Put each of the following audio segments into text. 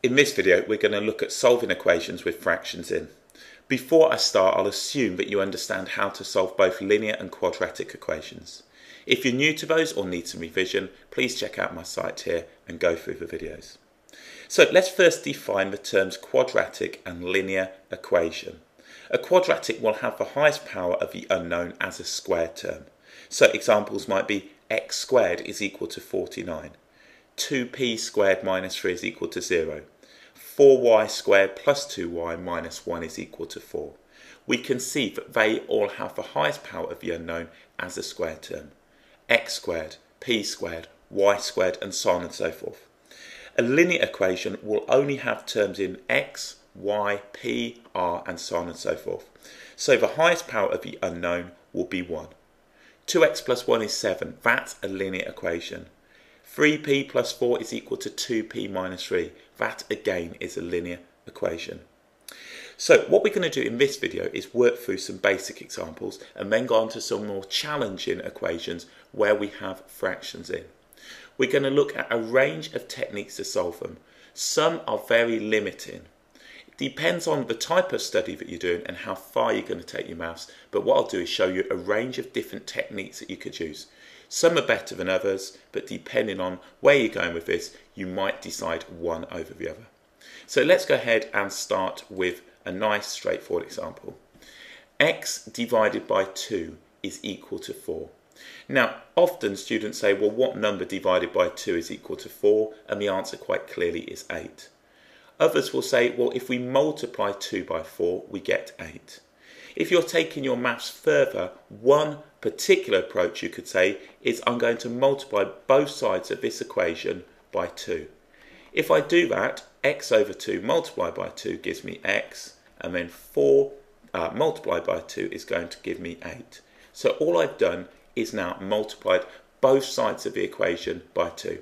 In this video, we're going to look at solving equations with fractions in. Before I start, I'll assume that you understand how to solve both linear and quadratic equations. If you're new to those or need some revision, please check out my site here and go through the videos. So let's first define the terms quadratic and linear equation. A quadratic will have the highest power of the unknown as a square term. So examples might be x squared is equal to 49. 2p squared minus 3 is equal to 0. 4y squared plus 2y minus 1 is equal to 4. We can see that they all have the highest power of the unknown as a square term. X squared, p squared, y squared, and so on and so forth. A linear equation will only have terms in x, y, p, r, and so on and so forth. So the highest power of the unknown will be 1. 2x plus 1 is 7. That's a linear equation. 3p plus 4 is equal to 2p minus 3. That again is a linear equation. So what we're going to do in this video is work through some basic examples and then go on to some more challenging equations where we have fractions in. We're going to look at a range of techniques to solve them. Some are very limiting. It depends on the type of study that you're doing and how far you're going to take your maths, but what I'll do is show you a range of different techniques that you could use. Some are better than others, but depending on where you're going with this, you might decide one over the other. So let's go ahead and start with a nice straightforward example. X divided by 2 is equal to 4. Now, often students say, well, what number divided by 2 is equal to 4? And the answer quite clearly is 8. Others will say, well, if we multiply 2 by 4, we get 8. If you're taking your maths further, one particular approach you could say is I'm going to multiply both sides of this equation by 2. If I do that, x over 2 multiplied by 2 gives me x, and then 4 multiplied by 2 is going to give me 8. So all I've done is now multiplied both sides of the equation by 2.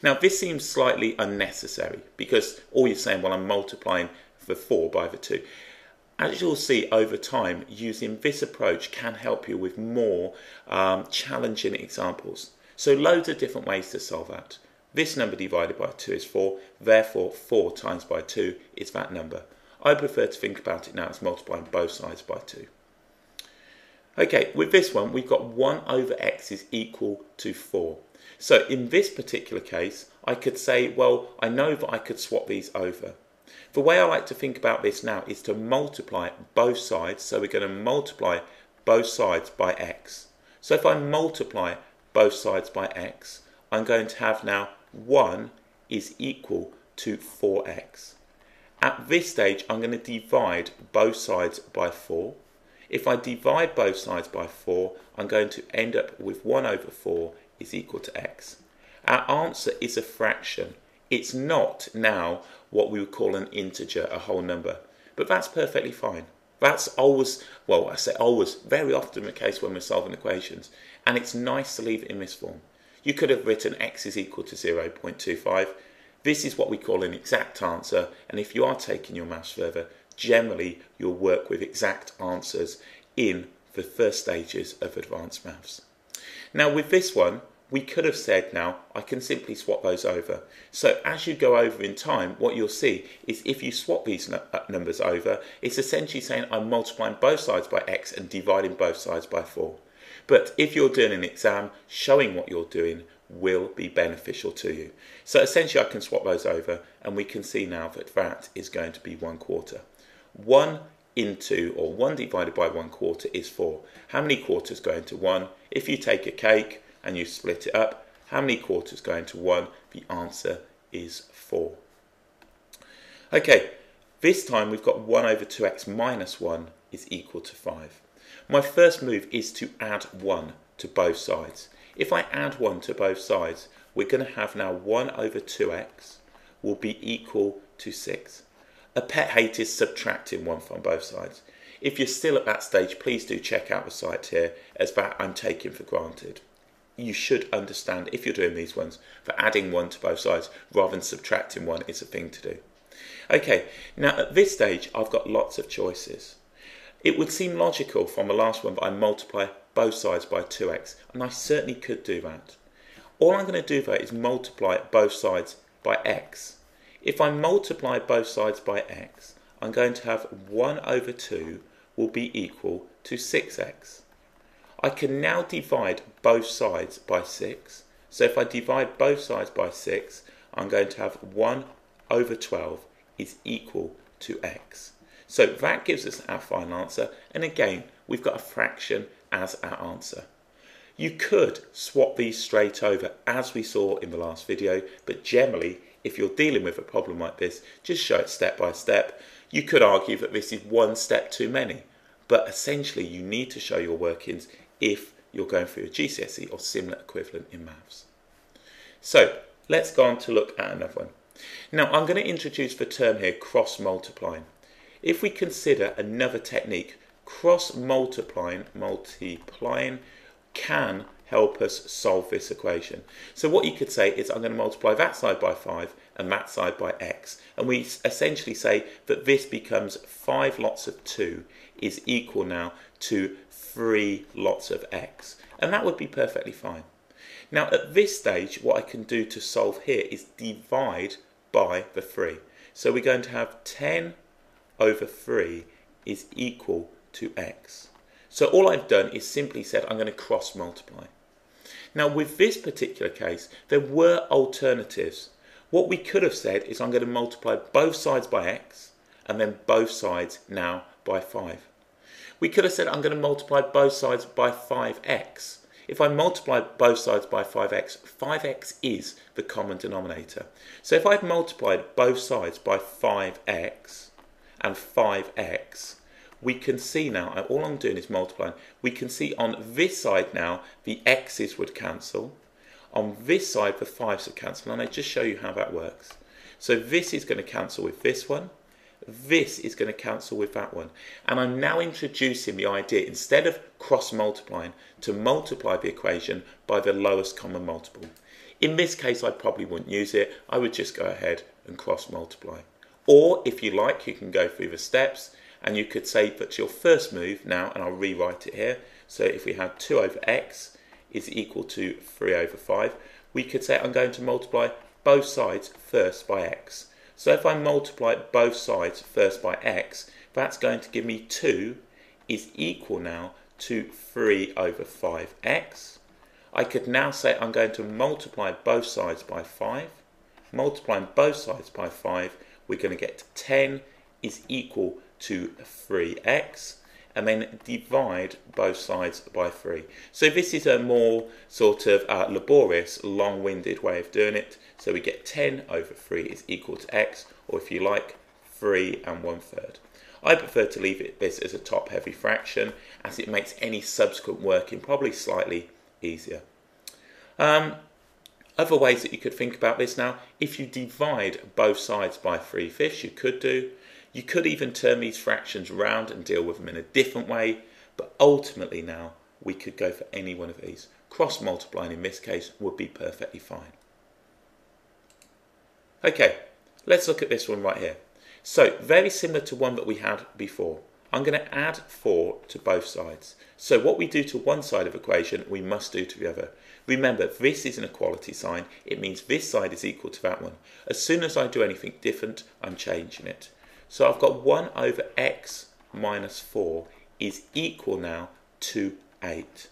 Now this seems slightly unnecessary because all you're saying, well, I'm multiplying the 4 by the 2. As you'll see over time, using this approach can help you with more challenging examples. So loads of different ways to solve that. This number divided by 2 is 4, therefore 4 times by 2 is that number. I prefer to think about it now as multiplying both sides by 2. Okay, with this one, we've got 1 over x is equal to 4. So in this particular case, I could say, well, I know that I could swap these over. The way I like to think about this now is to multiply both sides. So we're going to multiply both sides by x. So if I multiply both sides by x, I'm going to have now 1 is equal to 4x. At this stage, I'm going to divide both sides by 4. If I divide both sides by 4, I'm going to end up with 1 over 4 is equal to x. Our answer is a fraction. It's not now what we would call an integer, a whole number. But that's perfectly fine. That's always, well, I say always, very often the case when we're solving equations. And it's nice to leave it in this form. You could have written x is equal to 0.25. This is what we call an exact answer. And if you are taking your maths further, generally you'll work with exact answers in the first stages of advanced maths. Now with this one, we could have said now, I can simply swap those over. So as you go over in time, what you'll see is if you swap these numbers over, it's essentially saying I'm multiplying both sides by x and dividing both sides by 4. But if you're doing an exam, showing what you're doing will be beneficial to you. So essentially I can swap those over and we can see now that that is going to be 1/4. 1 into, or 1 divided by 1/4 is 4. How many quarters go into 1? If you take a cake and you split it up, how many quarters go into 1? The answer is 4. Okay, this time we've got 1 over 2x minus 1 is equal to 5. My first move is to add 1 to both sides. If I add 1 to both sides, we're going to have now 1 over 2x will be equal to 6. A pet hate is subtracting 1 from both sides. If you're still at that stage, please do check out the site here, as that I'm taking for granted. You should understand, if you're doing these ones, that adding 1 to both sides rather than subtracting 1 is a thing to do. Okay, now at this stage I've got lots of choices. It would seem logical from the last one that I multiply both sides by 2x, and I certainly could do that. All I'm going to do though is multiply both sides by x. If I multiply both sides by x, I'm going to have 1 over 2 will be equal to 6x. I can now divide both sides by 6. So if I divide both sides by 6, I'm going to have 1 over 12 is equal to x. So that gives us our final answer. And again, we've got a fraction as our answer. You could swap these straight over as we saw in the last video, but generally, if you're dealing with a problem like this, just show it step by step. You could argue that this is one step too many, but essentially you need to show your workings if you're going through a GCSE or similar equivalent in maths. So let's go on to look at another one. Now I'm going to introduce the term here, cross-multiplying. If we consider another technique, cross-multiplying can help us solve this equation. So what you could say is I'm going to multiply that side by 5 and that side by x. And we essentially say that this becomes 5 lots of 2 is equal now to 3 lots of x. And that would be perfectly fine. Now at this stage, what I can do to solve here is divide by the 3. So we're going to have 10 over 3 is equal to x. So all I've done is simply said I'm going to cross multiply. Now with this particular case, there were alternatives. What we could have said is I'm going to multiply both sides by x and then both sides now by 5. We could have said I'm going to multiply both sides by 5x. If I multiply both sides by 5x, 5x is the common denominator. So if I've multiplied both sides by 5x and 5x, we can see now, all I'm doing is multiplying, we can see on this side now the x's would cancel, on this side the 5's would cancel, and I just show you how that works. So this is going to cancel with this one, this is going to cancel with that one, and I'm now introducing the idea, instead of cross multiplying, to multiply the equation by the lowest common multiple. In this case I probably wouldn't use it, I would just go ahead and cross multiply. Or if you like, you can go through the steps, and you could say that's your first move now, and I'll rewrite it here. So if we have 2 over x is equal to 3 over 5, we could say I'm going to multiply both sides first by x. So if I multiply both sides first by x, that's going to give me 2 is equal now to 3 over 5x. I could now say I'm going to multiply both sides by 5. Multiplying both sides by 5, we're going to get 10 is equal to 3x, and then divide both sides by 3. So this is a more sort of laborious, long-winded way of doing it. So we get 10 over 3 is equal to x, or if you like, 3 1/3. I prefer to leave this as a top-heavy fraction, as it makes any subsequent working probably slightly easier. Other ways that you could think about this now, if you divide both sides by 3/5, you could do. You could even turn these fractions round and deal with them in a different way, but ultimately now we could go for any one of these. Cross-multiplying in this case would be perfectly fine. Okay, let's look at this one right here. So very similar to one that we had before. I'm going to add 4 to both sides. So what we do to one side of the equation, we must do to the other. Remember, this is an equality sign. It means this side is equal to that one. As soon as I do anything different, I'm changing it. So I've got 1 over x minus 4 is equal now to 8.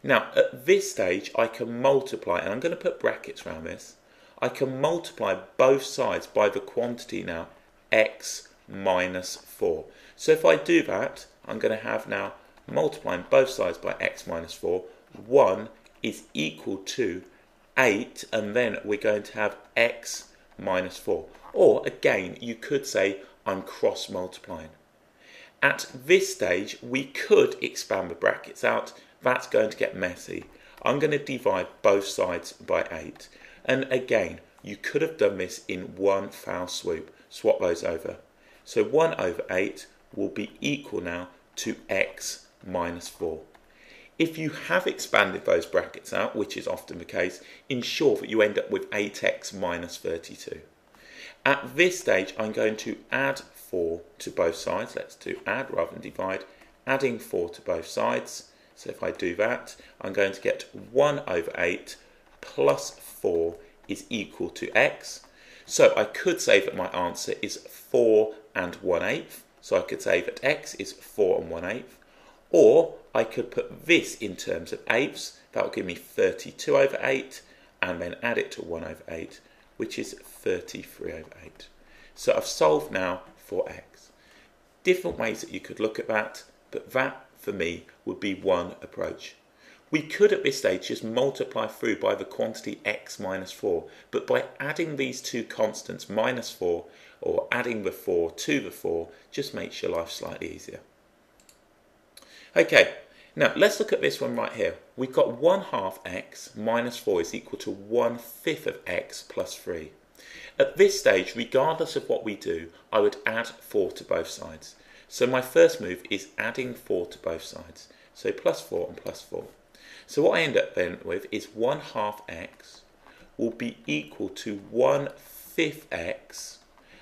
Now at this stage I can multiply, and I'm going to put brackets around this, I can multiply both sides by the quantity now x minus 4. So if I do that, I'm going to have now multiplying both sides by x minus 4, 1 is equal to 8, and then we're going to have x minus 4. Or again, you could say I'm cross multiplying. At this stage, we could expand the brackets out. That's going to get messy. I'm going to divide both sides by 8. And again, you could have done this in one foul swoop. Swap those over. So 1 over 8 will be equal now to x minus 4. If you have expanded those brackets out, which is often the case, ensure that you end up with 8x minus 32. At this stage, I'm going to add 4 to both sides. Let's do add rather than divide. Adding 4 to both sides. So if I do that, I'm going to get 1 over 8 plus 4 is equal to x. So I could say that my answer is 4 and 1/8. So I could say that x is 4 and 1/8. Or I could put this in terms of eighths. That will give me 32 over 8, and then add it to 1 over 8, which is 33 over 8. So I've solved now for x. Different ways that you could look at that, but that, for me, would be one approach. We could at this stage just multiply through by the quantity x minus 4, but by adding these two constants, minus 4, or adding the 4 to the 4, just makes your life slightly easier. Okay, now let's look at this one right here. We've got 1/2 x minus 4 is equal to 1/5 of x plus 3. At this stage, regardless of what we do, I would add 4 to both sides. So my first move is adding 4 to both sides. So plus 4 and plus 4. So what I end up then with is 1/2 x will be equal to 1/5 x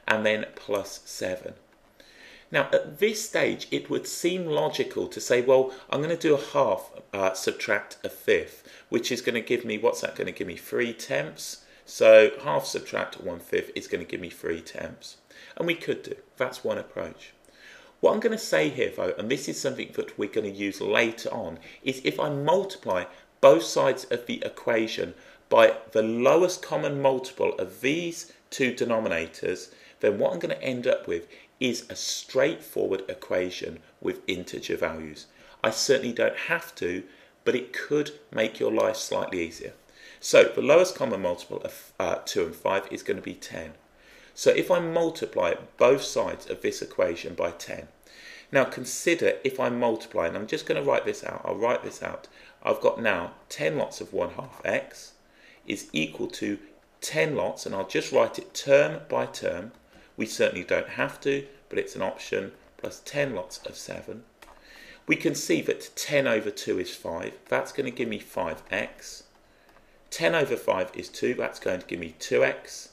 and then plus 7. Now at this stage it would seem logical to say, well, I'm going to do a half subtract a fifth, which is going to give me, what's that going to give me, 3/10. So half subtract 1/5 is going to give me 3/10. And we could do, that's one approach. What I'm going to say here though, and this is something that we're going to use later on, is if I multiply both sides of the equation by the lowest common multiple of these two denominators, then what I'm going to end up with is a straightforward equation with integer values. I certainly don't have to, but it could make your life slightly easier. So the lowest common multiple of 2 and 5 is going to be 10. So if I multiply both sides of this equation by 10, now consider if I multiply, and I'm just going to write this out, I'll write this out. I've got now 10 lots of 1/2 x is equal to 10 lots, and I'll just write it term by term. We certainly don't have to, but it's an option, plus 10 lots of 7. We can see that 10 over 2 is 5. That's going to give me 5x. 10 over 5 is 2. That's going to give me 2x.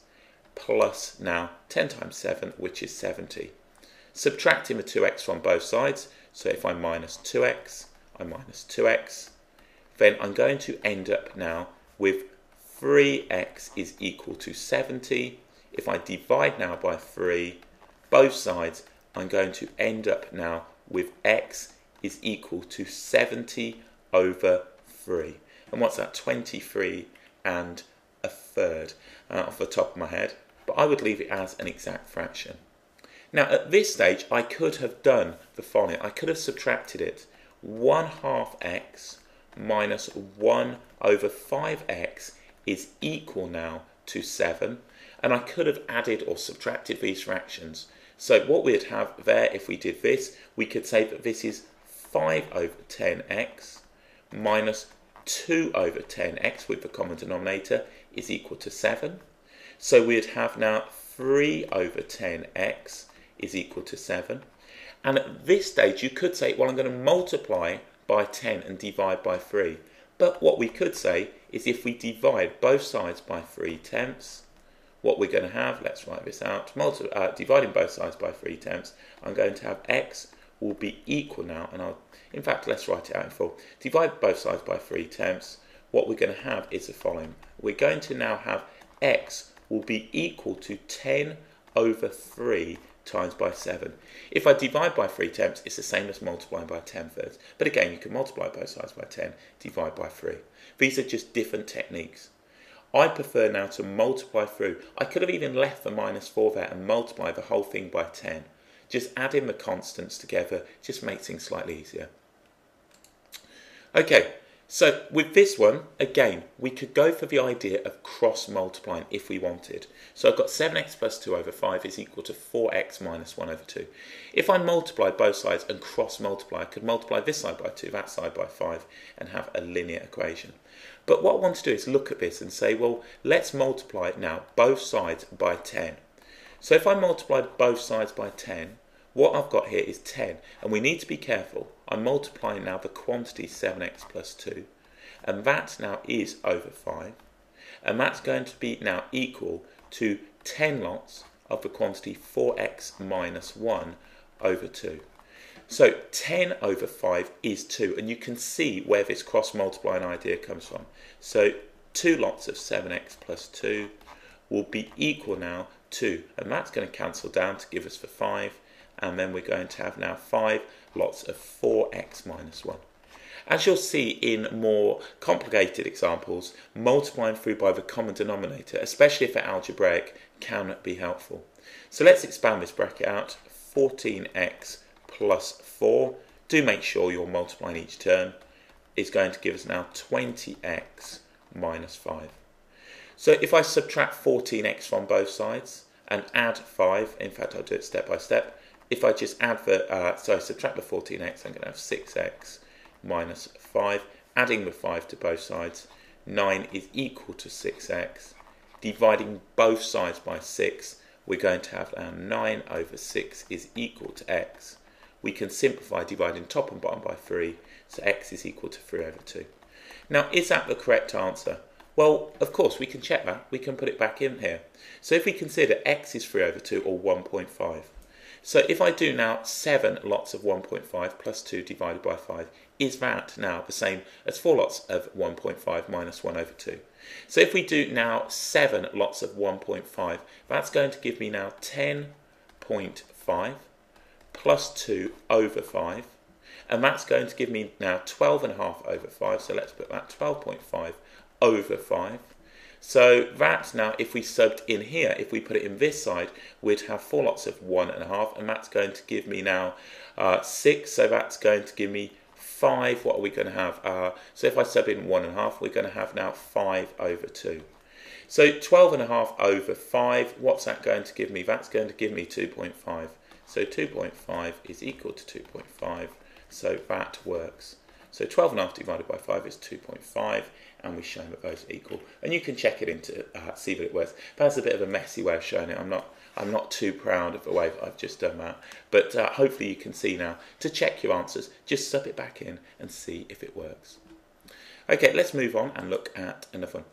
Plus now 10 times 7, which is 70. Subtracting the 2x from both sides. So if I minus 2x, I minus 2x. Then I'm going to end up now with 3x is equal to 70. If I divide now by 3, both sides, I'm going to end up now with x is equal to 70 over 3. And what's that? 23 and a third off the top of my head. But I would leave it as an exact fraction. Now at this stage, I could have done the following. I could have subtracted it. 1/2 x minus 1 over 5x is equal now to 7. And I could have added or subtracted these fractions. So what we'd have there, if we did this, we could say that this is 5 over 10x minus 2 over 10x with the common denominator is equal to 7. So we'd have now 3 over 10x is equal to 7. And at this stage, you could say, well, I'm going to multiply by 10 and divide by 3. But what we could say is if we divide both sides by 3/10, what we're going to have, let's write this out, dividing both sides by 3/10, I'm going to have x will be equal now, and in fact, let's write it out in full. Divide both sides by 3/10, what we're going to have is the following. We're going to now have x will be equal to 10 over 3 times by 7. If I divide by 3/10, it's the same as multiplying by 10/3. But again, you can multiply both sides by 10, divide by 3. These are just different techniques. I prefer now to multiply through. I could have even left the minus 4 there and multiply the whole thing by 10. Just adding the constants together just makes things slightly easier. Okay, so with this one, again, we could go for the idea of cross-multiplying if we wanted. So I've got 7x plus 2 over 5 is equal to 4x minus 1 over 2. If I multiply both sides and cross-multiply, I could multiply this side by 2, that side by 5, and have a linear equation. But what I want to do is look at this and say, well, let's multiply now both sides by 10. So if I multiply both sides by 10, what I've got here is 10. And we need to be careful. I'm multiplying now the quantity 7x plus 2. And that now is over 5. And that's going to be now equal to 10 lots of the quantity 4x minus 1 over 2. So 10 over 5 is 2, and you can see where this cross-multiplying idea comes from. So 2 lots of 7x plus 2 will be equal now to, and that's going to cancel down to give us the 5, and then we're going to have now 5 lots of 4x minus 1. As you'll see in more complicated examples, multiplying through by the common denominator, especially if they're algebraic, can be helpful. So let's expand this bracket out. 14x plus 4, do make sure you're multiplying each term, is going to give us now 20x minus 5. So if I subtract 14x from both sides and add 5, in fact I'll do it step by step, if I just add subtract the 14x, I'm going to have 6x minus 5, adding the 5 to both sides, 9 is equal to 6x. Dividing both sides by 6, we're going to have 9 over 6 is equal to x. We can simplify dividing top and bottom by 3, so x is equal to 3 over 2. Now, is that the correct answer? Well, of course, we can check that. We can put it back in here. So if we consider x is 3 over 2, or 1.5. So if I do now 7 lots of 1.5 plus 2 divided by 5, is that now the same as 4 lots of 1.5 minus 1 over 2? So if we do now 7 lots of 1.5, that's going to give me now 10.5 plus 2 over 5. And that's going to give me now 12.5 over 5. So let's put that 12.5 over 5. So that now, if we subbed in here, if we put it in this side, we'd have 4 lots of 1.5, and that's going to give me now 6. So that's going to give me 5. What are we going to have? So if I sub in 1.5, we're going to have now 5 over 2. So 12.5 over 5, what's that going to give me? That's going to give me 2.5. So 2.5 is equal to 2.5. So that works. So 12.5 divided by 5 is 2.5, and we've shown that those are equal. And you can check it in to see that it works. That's a bit of a messy way of showing it. I'm not too proud of the way that I've just done that. But hopefully you can see now. To check your answers, just sub it back in and see if it works. Okay, let's move on and look at another one.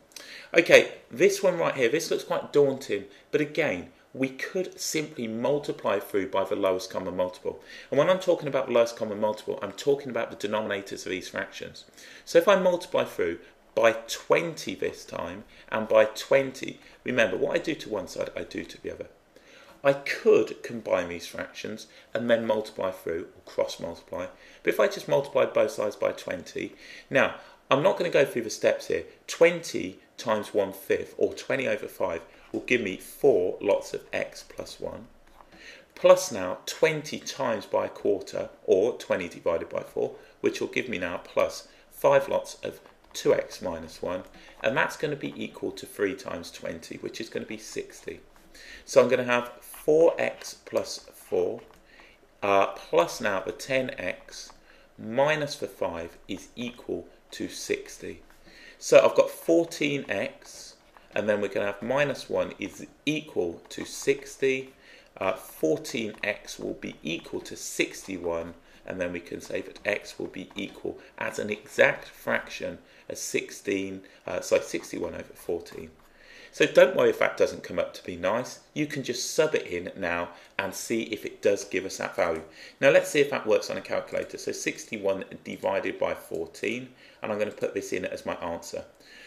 Okay, this one right here, this looks quite daunting, but again, we could simply multiply through by the lowest common multiple. And when I'm talking about the lowest common multiple, I'm talking about the denominators of these fractions. So if I multiply through by 20 this time, and by 20, remember, what I do to one side, I do to the other. I could combine these fractions and then multiply through, or cross multiply. But if I just multiply both sides by 20, now, I'm not going to go through the steps here. 20 times 1/5, or 20 over 5, will give me 4 lots of x plus 1, plus now 20 times by a quarter, or 20 divided by 4, which will give me now plus 5 lots of 2x minus 1, and that's going to be equal to 3 times 20, which is going to be 60. So I'm going to have 4x plus 4, plus now the 10x, minus the 5 is equal to 60. So I've got 14x, and then we're going to have minus 1 is equal to 60. 14x will be equal to 61, and then we can say that x will be equal as an exact fraction as 61 over 14. So don't worry if that doesn't come up to be nice. You can just sub it in now and see if it does give us that value. Now let's see if that works on a calculator. So 61 divided by 14, and I'm going to put this in as my answer.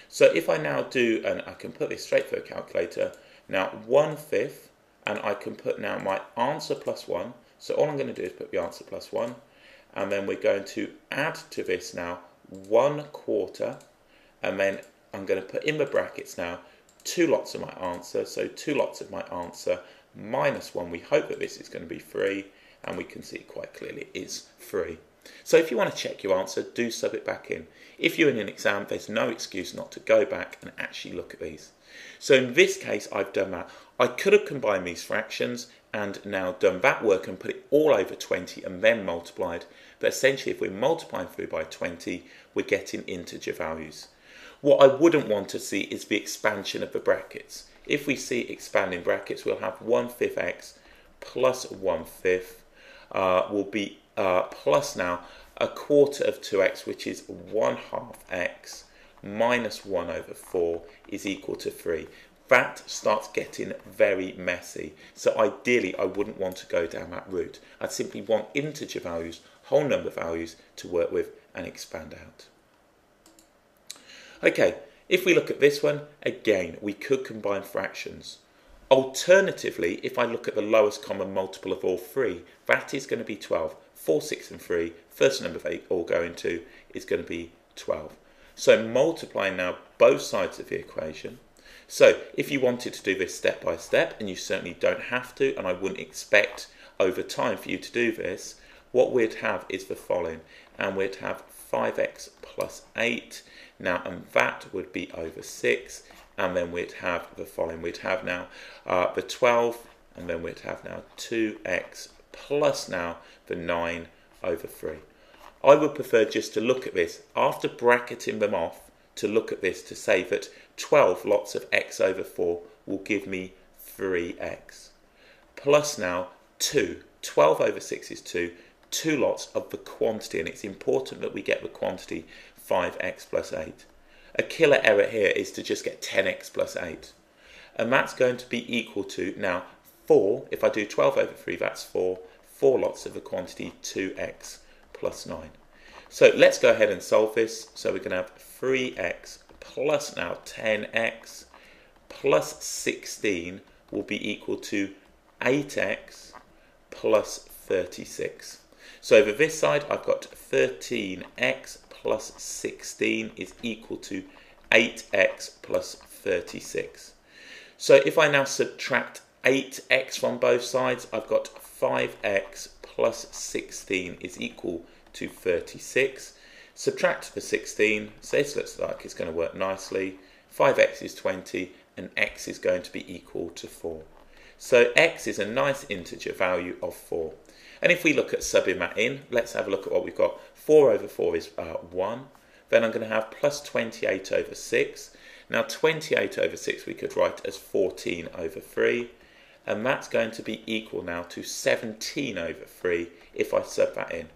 So if I now do, and I can put this straight through a calculator, now 1/5, and I can put now my answer plus 1. So all I'm going to do is put the answer plus 1, and then we're going to add to this now 1/4, and then I'm going to put in the brackets now 2 lots of my answer, so 2 lots of my answer minus 1. We hope that this is going to be 3, and we can see quite clearly it is 3. So if you want to check your answer, do sub it back in. If you're in an exam, there's no excuse not to go back and actually look at these. So in this case, I've done that. I could have combined these fractions and now done that work and put it all over 20 and then multiplied. But essentially, if we're multiplying through by 20, we're getting integer values. What I wouldn't want to see is the expansion of the brackets. If we see expanding brackets, we'll have 1/5 x plus 1/5 will be plus now 1/4 of 2x, which is 1/2 x, minus 1 over 4 is equal to 3. That starts getting very messy. So ideally, I wouldn't want to go down that route. I'd simply want integer values, whole number values to work with and expand out. Okay, If we look at this one, again, we could combine fractions. Alternatively, if I look at the lowest common multiple of all three, that is going to be 12. 4, 6 and 3, first number they all go into is going to be 12. So multiplying now both sides of the equation. So if you wanted to do this step by step, and you certainly don't have to, and I wouldn't expect over time for you to do this, what we'd have is the following, and we'd have 5x plus 8, now, and that would be over 6, and then we'd have the following, we'd have now the 12, and then we'd have now 2x plus now the 9 over 3. I would prefer just to look at this, after bracketing them off, to look at this to say that 12 lots of x over 4 will give me 3x. Plus now 2. 12 over 6 is 2. 2 lots of the quantity, and it's important that we get the quantity 5x plus 8. A killer error here is to just get 10x plus 8. And that's going to be equal to, now 4, if I do 12 over 3, that's 4. 4 lots of the quantity 2x plus 9. So let's go ahead and solve this. So we're going to have 3x plus now 10x plus 16 will be equal to 8x plus 36. So over this side I've got 13x plus 16 is equal to 8x plus 36. So if I now subtract 8x from both sides, I've got 5x plus 16 is equal to 36. Subtract the 16, so this looks like it's going to work nicely. 5x is 20 and x is going to be equal to 4. So x is a nice integer value of 4. And if we look at subbing that in, let's have a look at what we've got. 4 over 4 is 1. Then I'm going to have plus 28 over 6. Now 28 over 6 we could write as 14 over 3. And that's going to be equal now to 17 over 3 if I sub that in.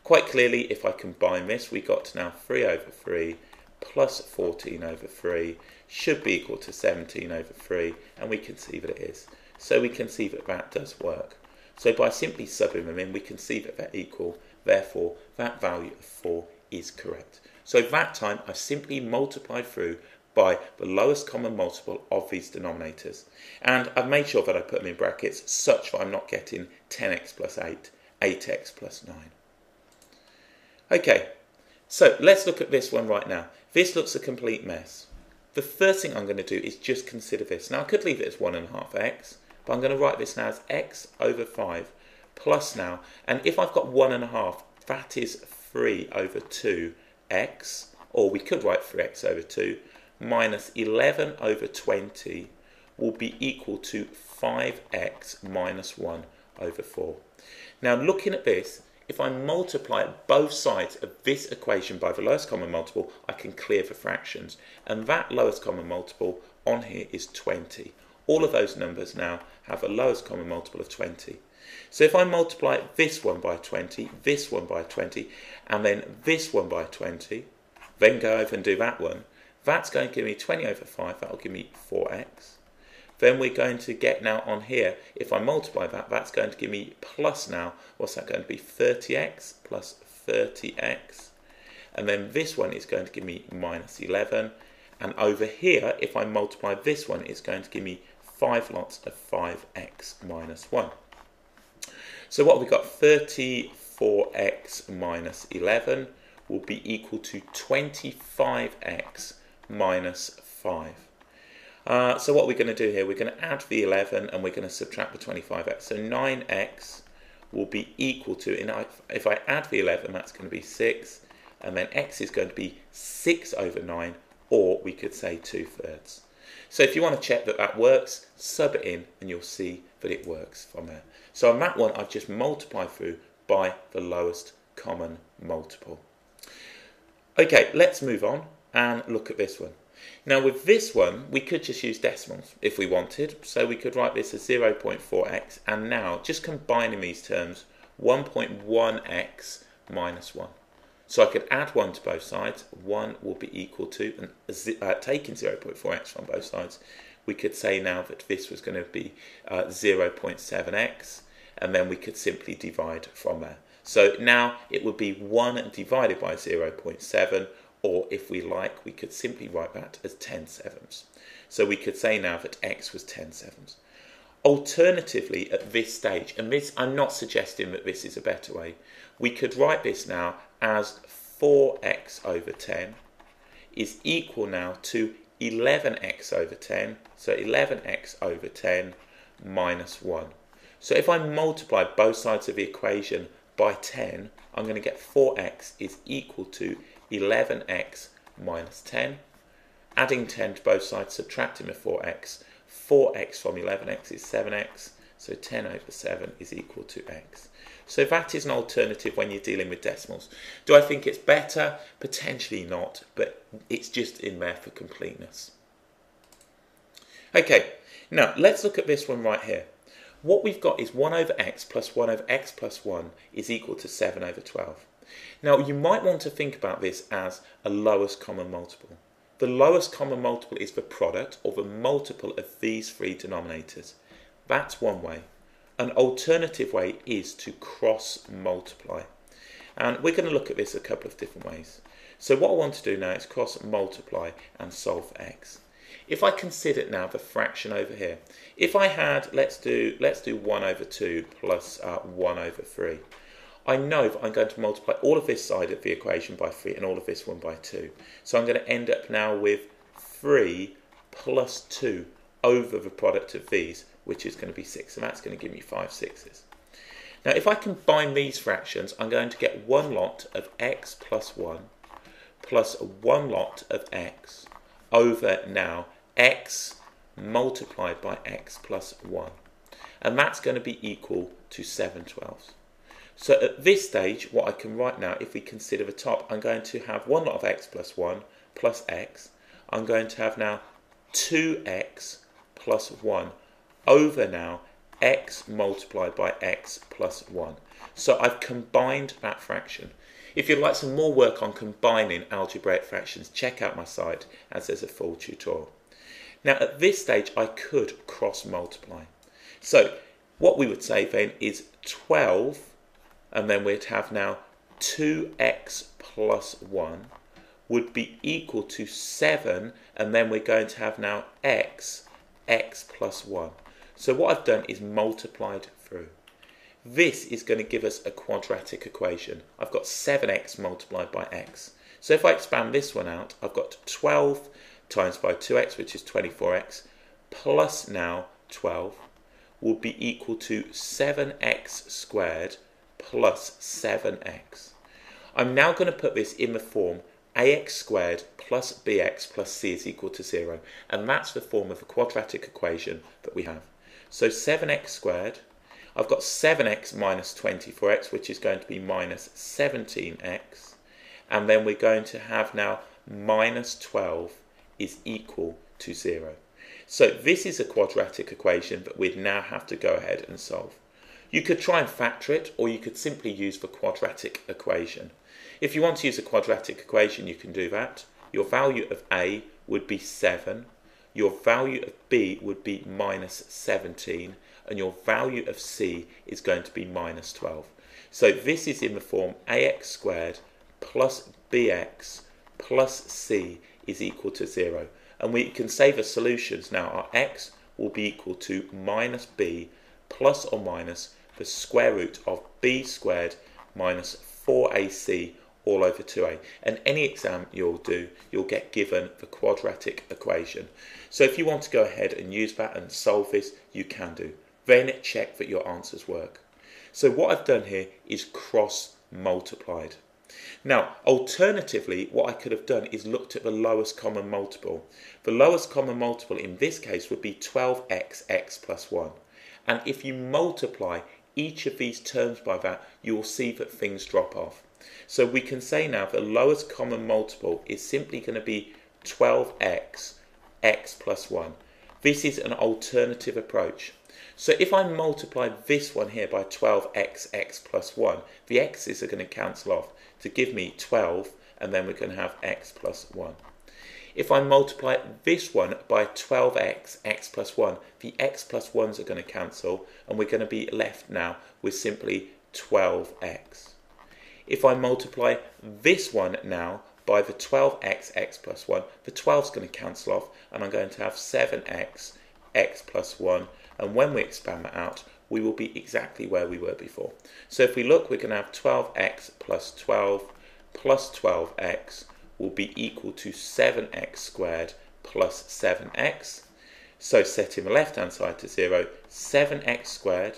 Quite clearly, if I combine this, we got now 3 over 3 plus 14 over 3 should be equal to 17 over 3, and we can see that it is. So we can see that that does work. So by simply subbing them in, we can see that they're equal. Therefore, that value of 4 is correct. So that time, I've simply multiplied through by the lowest common multiple of these denominators. And I've made sure that I put them in brackets such that I'm not getting 10x plus 8, 8x plus 9. Okay, so let's look at this one right now. This looks a complete mess. The first thing I'm going to do is just consider this. Now I could leave it as 1.5x, but I'm going to write this now as x over 5 plus now, and if I've got 1.5, that is 3 over 2x, or we could write 3x over 2, minus 11 over 20 will be equal to 5x minus 1 over 4. Now looking at this, if I multiply both sides of this equation by the lowest common multiple, I can clear the fractions. And that lowest common multiple on here is 20. All of those numbers now have a lowest common multiple of 20. So if I multiply this one by 20, this one by 20, and then this one by 20, then go over and do that one, that's going to give me 20 over 5, that will give me 4x. Then we're going to get now on here, if I multiply that, that's going to give me plus now, what's that going to be? 30x plus 30x. And then this one is going to give me minus 11. And over here, if I multiply this one, it's going to give me 5 lots of 5x minus 1. So what have we got? 34x minus 11 will be equal to 25x minus 5. So what we're going to do here, we're going to add the 11 and we're going to subtract the 25x. So 9x will be equal to, if I add the 11, that's going to be 6. And then x is going to be 6 over 9, or we could say 2/3. So if you want to check that that works, sub it in and you'll see that it works from there. So on that one, I've just multiplied through by the lowest common multiple. Okay, let's move on and look at this one. Now with this one, we could just use decimals if we wanted. So we could write this as 0.4x, and now just combining these terms, 1.1x minus 1. So I could add 1 to both sides. 1 will be equal to, and taking 0.4x from both sides, we could say now that this was going to be 0.7x, and then we could simply divide from there. So now it would be 1 divided by 0.7, or if we like, we could simply write that as 10/7. So we could say now that x was 10/7. Alternatively, at this stage, and this, I'm not suggesting that this is a better way, we could write this now as 4x over 10 is equal now to 11x over 10, so 11x over 10 minus 1. So if I multiply both sides of the equation by 10, I'm going to get 4x is equal to 11x minus 10. Adding 10 to both sides, subtracting the 4x. 4x from 11x is 7x, so 10 over 7 is equal to x. So that is an alternative when you're dealing with decimals. Do I think it's better? Potentially not, but it's just in there for completeness. Okay, now let's look at this one right here. What we've got is 1 over x plus 1 over x plus 1 is equal to 7 over 12. Now you might want to think about this as a lowest common multiple. The lowest common multiple is the product or the multiple of these three denominators. That's one way. An alternative way is to cross multiply. And we're going to look at this a couple of different ways. So what I want to do now is cross multiply and solve for x. If I consider now the fraction over here, if I had, let's do 1 over 2 plus 1 over 3. I know that I'm going to multiply all of this side of the equation by 3 and all of this one by 2. So I'm going to end up now with 3 plus 2 over the product of these, which is going to be 6. And that's going to give me 5 sixes. Now if I combine these fractions, I'm going to get one lot of x plus 1 plus one lot of x over now x multiplied by x plus 1. And that's going to be equal to 7/12. So at this stage, what I can write now, if we consider the top, I'm going to have one lot of x plus 1 plus x. I'm going to have now 2x plus 1 over now x multiplied by x plus 1. So I've combined that fraction. If you'd like some more work on combining algebraic fractions, check out my site as there's a full tutorial. Now at this stage, I could cross multiply. So what we would say then is 12, and then we'd have now 2x plus 1 would be equal to 7, and then we're going to have now x plus 1. So what I've done is multiplied through. This is going to give us a quadratic equation. I've got 7x multiplied by x. So if I expand this one out, I've got 12 times by 2x, which is 24x, plus now 12 will be equal to 7x squared plus 7x. I'm now going to put this in the form ax squared plus bx plus c is equal to 0. And that's the form of the quadratic equation that we have. So 7x squared, I've got 7x minus 24x, which is going to be minus 17x. And then we're going to have now minus 12 is equal to 0. So this is a quadratic equation that we'd now have to go ahead and solve. You could try and factor it, or you could simply use the quadratic equation. If you want to use a quadratic equation, you can do that. Your value of a would be 7. Your value of b would be minus 17. And your value of c is going to be minus 12. So this is in the form ax squared plus bx plus c is equal to 0. And we can say the solutions now. Our x will be equal to minus b plus or minus the square root of b squared minus 4ac all over 2a. And any exam you'll do, you'll get given the quadratic equation. So if you want to go ahead and use that and solve this, you can do. Then check that your answers work. So what I've done here is cross multiplied. Now, alternatively, what I could have done is looked at the lowest common multiple. The lowest common multiple in this case would be 12x, x plus 1. And if you multiply each of these terms by that, you will see that things drop off. So we can say now the lowest common multiple is simply going to be 12x, x plus 1. This is an alternative approach. So if I multiply this one here by 12x, x plus 1, the x's are going to cancel off to give me 12, and then we're going to have x plus 1. If I multiply this one by 12x, x plus 1, the x plus 1s are going to cancel, and we're going to be left now with simply 12x. If I multiply this one now by the 12x, x plus 1. The 12 is going to cancel off, and I'm going to have 7x, x plus 1. And when we expand that out, we will be exactly where we were before. So if we look, we're going to have 12x plus 12 plus 12x will be equal to 7x squared plus 7x. So setting the left-hand side to 0, 7x squared.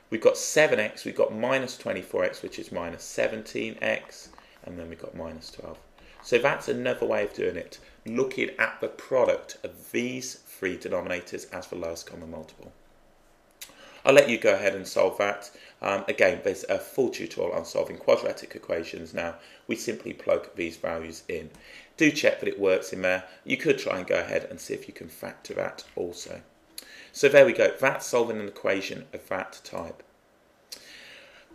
We've got 7x, we've got minus 24x, which is minus 17x, and then we've got minus 12. So that's another way of doing it, looking at the product of these three denominators as the lowest common multiple. I'll let you go ahead and solve that. Again, there's a full tutorial on solving quadratic equations now. We simply plug these values in. Do check that it works in there. You could try and go ahead and see if you can factor that also. So there we go. That's solving an equation of that type.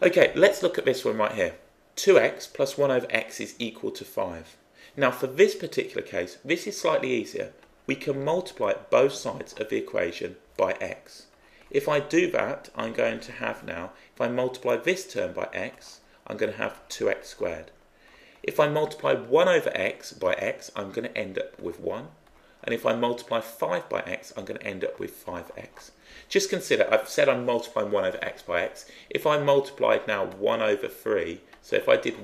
Okay, let's look at this one right here. 2x plus 1 over x is equal to 5. Now for this particular case, this is slightly easier. We can multiply both sides of the equation by x. If I do that, I'm going to have now, if I multiply this term by x, I'm going to have 2x squared. If I multiply 1 over x by x, I'm going to end up with 1. And if I multiply 5 by x, I'm going to end up with 5x. Just consider, I've said I'm multiplying 1 over x by x. If I multiplied now 1 over 3, so if I did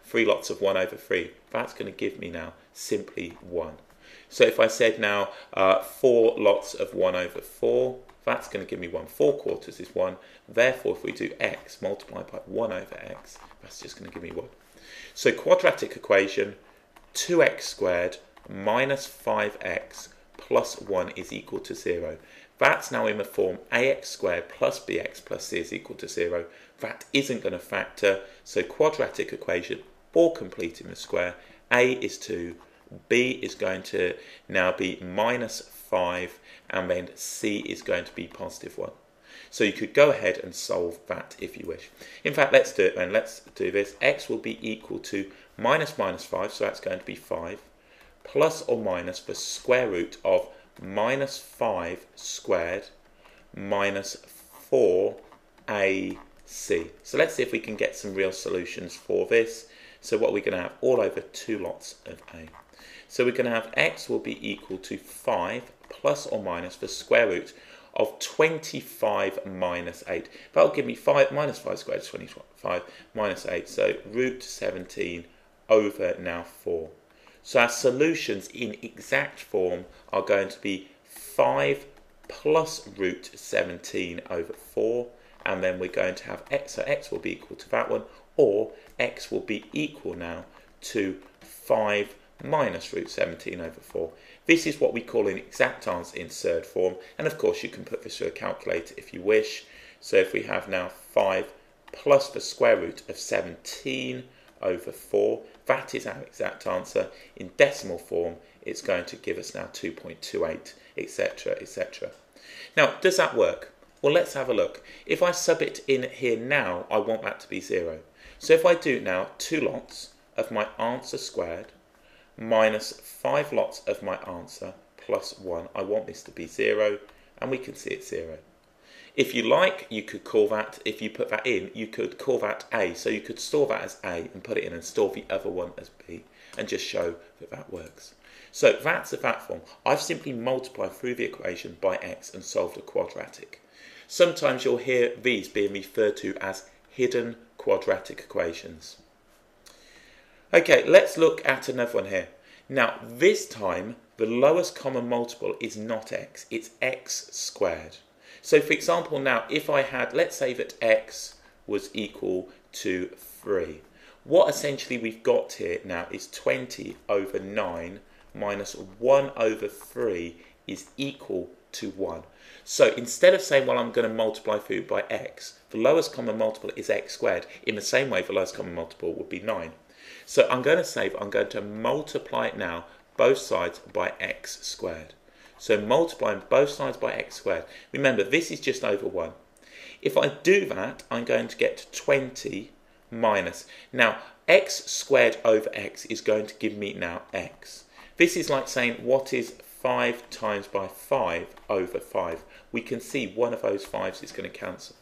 3 lots of 1 over 3, that's going to give me now simply 1. So if I said now 4 lots of 1 over 4, that's going to give me 1. 4 quarters is 1. Therefore, if we do x multiplied by 1 over x, that's just going to give me 1. So quadratic equation, 2x squared minus 5x plus 1 is equal to 0. That's now in the form ax squared plus bx plus c is equal to 0. That isn't going to factor. So quadratic equation, for completing the square, a is 2, b is going to now be minus 5, and then c is going to be positive 1. So you could go ahead and solve that if you wish. In fact, let's do it then. Let's do this. X will be equal to minus 5, so that's going to be 5, plus or minus the square root of minus 5 squared minus 4ac. So let's see if we can get some real solutions for this. So what we're going to have all over 2 lots of a. So we're going to have x will be equal to 5 plus or minus the square root of 25 minus 8. That will give me 5 minus 5 squared is 25 minus 8. So root 17 over now 4. So our solutions in exact form are going to be 5 plus root 17 over 4. And then we're going to have x. So x will be equal to that one. Or x will be equal now to 5 minus root 17 over 4. This is what we call an exact answer in third form, and of course you can put this through a calculator if you wish. So if we have now 5 plus the square root of 17 over 4, that is our exact answer. In decimal form, it's going to give us now 2.28, etc., etc. Now, does that work? Well, let's have a look. If I sub it in here now, I want that to be 0. So if I do now 2 lots of my answer squared minus 5 lots of my answer plus 1, I want this to be 0, and we can see it's 0. If you like, you could call that, if you put that in, you could call that A. So you could store that as A and put it in and store the other one as B and just show that that works. So that's the fact form. I've simply multiplied through the equation by x and solved a quadratic. Sometimes you'll hear these being referred to as hidden quadratic equations. Okay, let's look at another one here. Now, this time, the lowest common multiple is not x, it's x squared. So, for example, now, if I had, let's say that x was equal to 3. What essentially we've got here now is 20 over 9 minus 1 over 3 is equal to 1. So instead of saying, well, I'm going to multiply through by x, the lowest common multiple is x squared. In the same way, the lowest common multiple would be 9. So I'm going to say that I'm going to multiply it now, both sides by x squared. So multiplying both sides by x squared. Remember, this is just over 1. If I do that, I'm going to get 20 minus. Now, x squared over x is going to give me now x. This is like saying, what is 5 times by 5 over 5? We can see one of those 5's is going to cancel.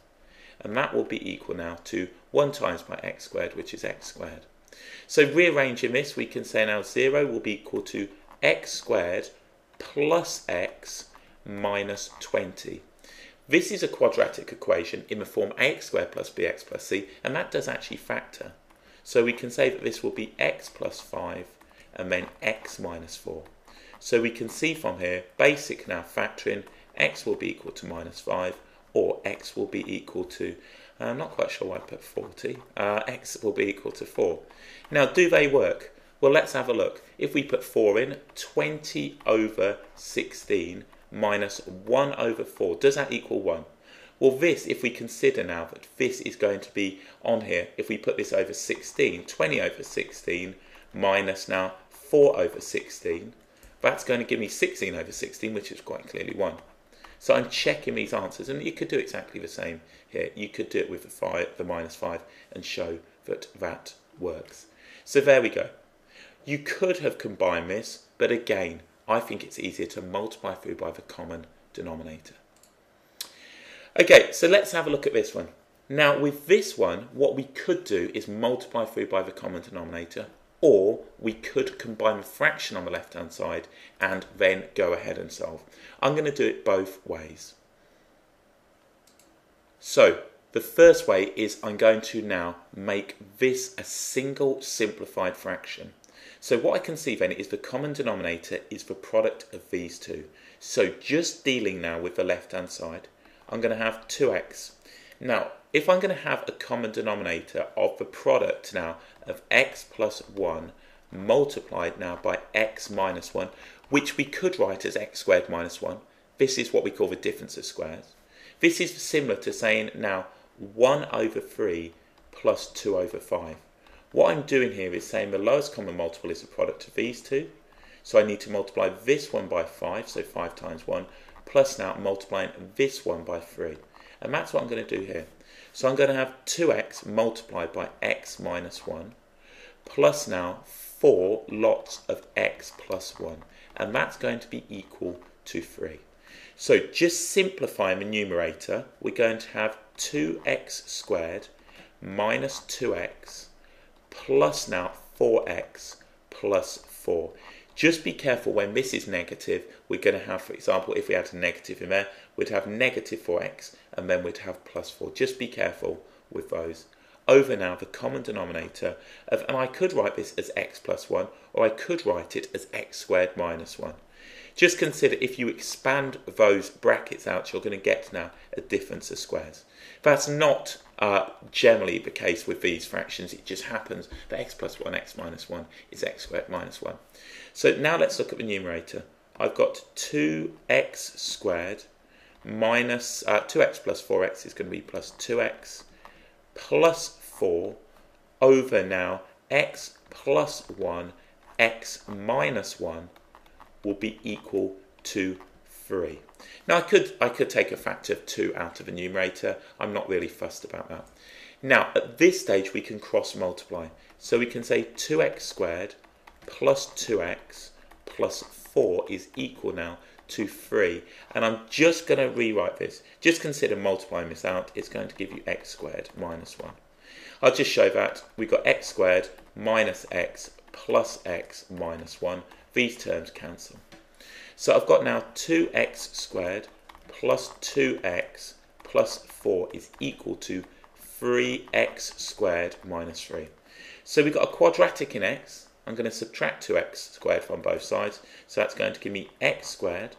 And that will be equal now to 1 times by x squared, which is x squared. So rearranging this, we can say now 0 will be equal to x squared plus x minus 20. This is a quadratic equation in the form ax squared plus bx plus c, and that does actually factor. So we can say that this will be x plus 5 and then x minus 4. So we can see from here, basic now factoring, x will be equal to minus 5, or x will be equal to, I'm not quite sure why I put 40, x will be equal to 4. Now, do they work? Well, let's have a look. If we put 4 in, 20 over 16 minus 1 over 4, does that equal 1? Well, this, if we consider now that this is going to be on here, if we put this over 16, 20 over 16 minus now 4 over 16, that's going to give me 16 over 16, which is quite clearly 1. So I'm checking these answers, and you could do exactly the same here. You could do it with the minus 5 and show that that works. So there we go. You could have combined this, but again, I think it's easier to multiply through by the common denominator. Okay, so let's have a look at this one. Now, with this one, what we could do is multiply through by the common denominator, or we could combine the fraction on the left-hand side and then go ahead and solve. I'm going to do it both ways. So, the first way is I'm going to now make this a single simplified fraction. So what I can see then is the common denominator is the product of these two. So just dealing now with the left-hand side, I'm going to have 2x. Now, if I'm going to have a common denominator of the product now of x plus 1 multiplied now by x minus 1, which we could write as x squared minus 1, this is what we call the difference of squares. This is similar to saying now 1 over 3 plus 2 over 5. What I'm doing here is saying the lowest common multiple is the product of these two. So I need to multiply this one by 5, so 5 times 1, plus now multiplying this one by 3. And that's what I'm going to do here. So I'm going to have 2x multiplied by x minus 1, plus now 4 lots of x plus 1. And that's going to be equal to 3. So just simplifying the numerator, we're going to have 2x squared minus 2x plus now 4x plus 4. Just be careful when this is negative, we're going to have, for example, if we had a negative in there, we'd have negative 4x and then we'd have plus 4. Just be careful with those. Over now the common denominator of, and I could write this as x plus 1, or I could write it as x squared minus 1. Just consider if you expand those brackets out, you're going to get now a difference of squares. That's not generally the case with these fractions. It just happens that x plus 1, x minus 1 is x squared minus 1. So now let's look at the numerator. I've got 2x squared minus 2x plus 4x is going to be plus 2x plus 4 over now x plus 1, x minus 1 will be equal to 3. Now I could take a factor of 2 out of the numerator. I'm not really fussed about that. Now at this stage we can cross multiply. So we can say 2x squared plus 2x plus 4 is equal now to 3. And I'm just going to rewrite this. Just consider multiplying this out. It's going to give you x squared minus 1. I'll just show that. We've got x squared minus x plus x minus 1. These terms cancel. So I've got now 2x squared plus 2x plus 4 is equal to 3x squared minus 3. So we've got a quadratic in x. I'm going to subtract 2x squared from both sides. So that's going to give me x squared.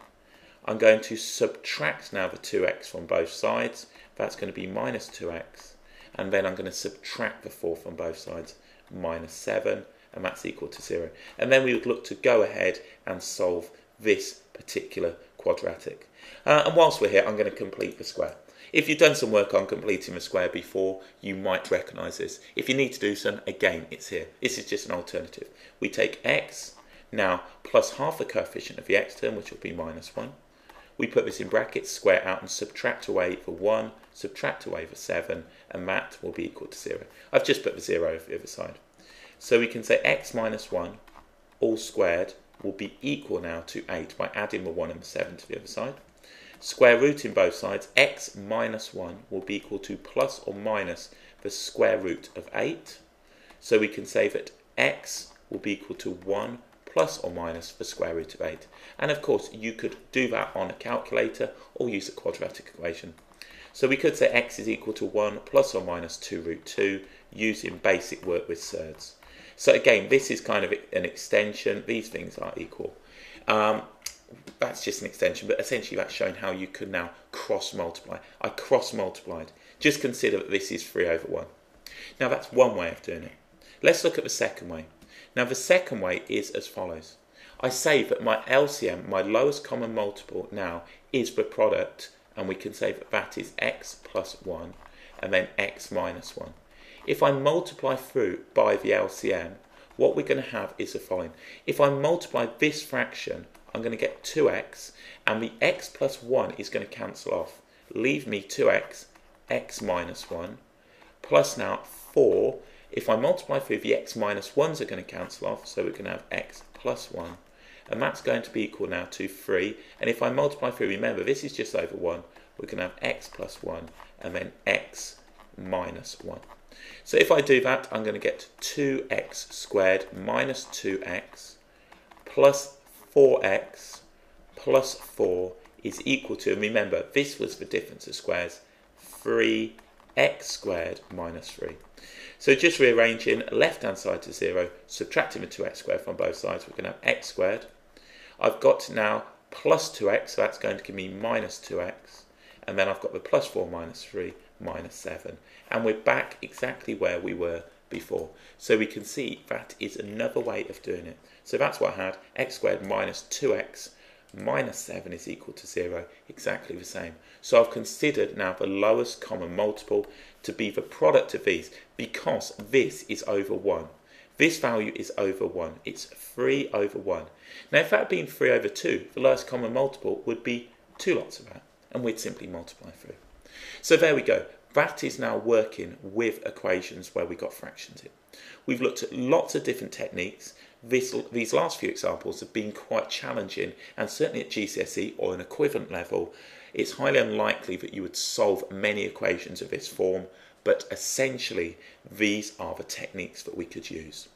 I'm going to subtract now the 2x from both sides. That's going to be minus 2x. And then I'm going to subtract the 4 from both sides, minus 7. And that's equal to 0. And then we would look to go ahead and solve this particular quadratic. And whilst we're here, I'm going to complete the square. If you've done some work on completing the square before, you might recognise this. If you need to do some, again, it's here. This is just an alternative. We take x, now plus half the coefficient of the x term, which will be minus 1. We put this in brackets, square out and subtract away the 1, subtract away the 7, and that will be equal to 0. I've just put the 0 over the other side. So we can say x minus 1 all squared will be equal now to 8 by adding the 1 and the 7 to the other side. Square root in both sides, x minus 1 will be equal to plus or minus the square root of 8. So we can say that x will be equal to 1 plus or minus the square root of 8. And of course, you could do that on a calculator or use a quadratic equation. So we could say x is equal to 1 plus or minus 2 root 2 using basic work with surds. So again, this is kind of an extension. These things are equal. That's just an extension, but essentially that's showing how you can now cross multiply. I cross multiplied. Just consider that this is 3 over 1. Now that's one way of doing it. Let's look at the second way. Now the second way is as follows. I say that my LCM, my lowest common multiple now, is the product, and we can say that that is x plus 1 and then x minus 1. If I multiply through by the LCM, what we're going to have is the following. If I multiply this fraction, I'm going to get 2x, and the x plus 1 is going to cancel off. Leave me 2x, x minus 1, plus now 4. If I multiply through, the x minus 1s are going to cancel off, so we're going to have x plus 1. And that's going to be equal now to 3. And if I multiply through, remember, this is just over 1. We're going to have x plus 1 and then x minus 1. So if I do that, I'm going to get 2x squared minus 2x plus 4x plus 4 is equal to, and remember, this was the difference of squares, 3x squared minus 3. So just rearranging left-hand side to 0, subtracting the 2x squared from both sides, we're going to have x squared. I've got now plus 2x, so that's going to give me minus 2x. And then I've got the plus 4 minus 3 minus 7. And we're back exactly where we were before. So we can see that is another way of doing it. So that's what I had, x squared minus 2x minus 7 is equal to 0, exactly the same. So I've considered now the lowest common multiple to be the product of these, because this is over 1. This value is over 1. It's 3 over 1. Now if that had been 3 over 2, the lowest common multiple would be 2 lots of that, and we'd simply multiply through. So there we go. That is now working with equations where we got fractions in. We've looked at lots of different techniques. These last few examples have been quite challenging, and certainly at GCSE or an equivalent level, it's highly unlikely that you would solve many equations of this form, but essentially these are the techniques that we could use.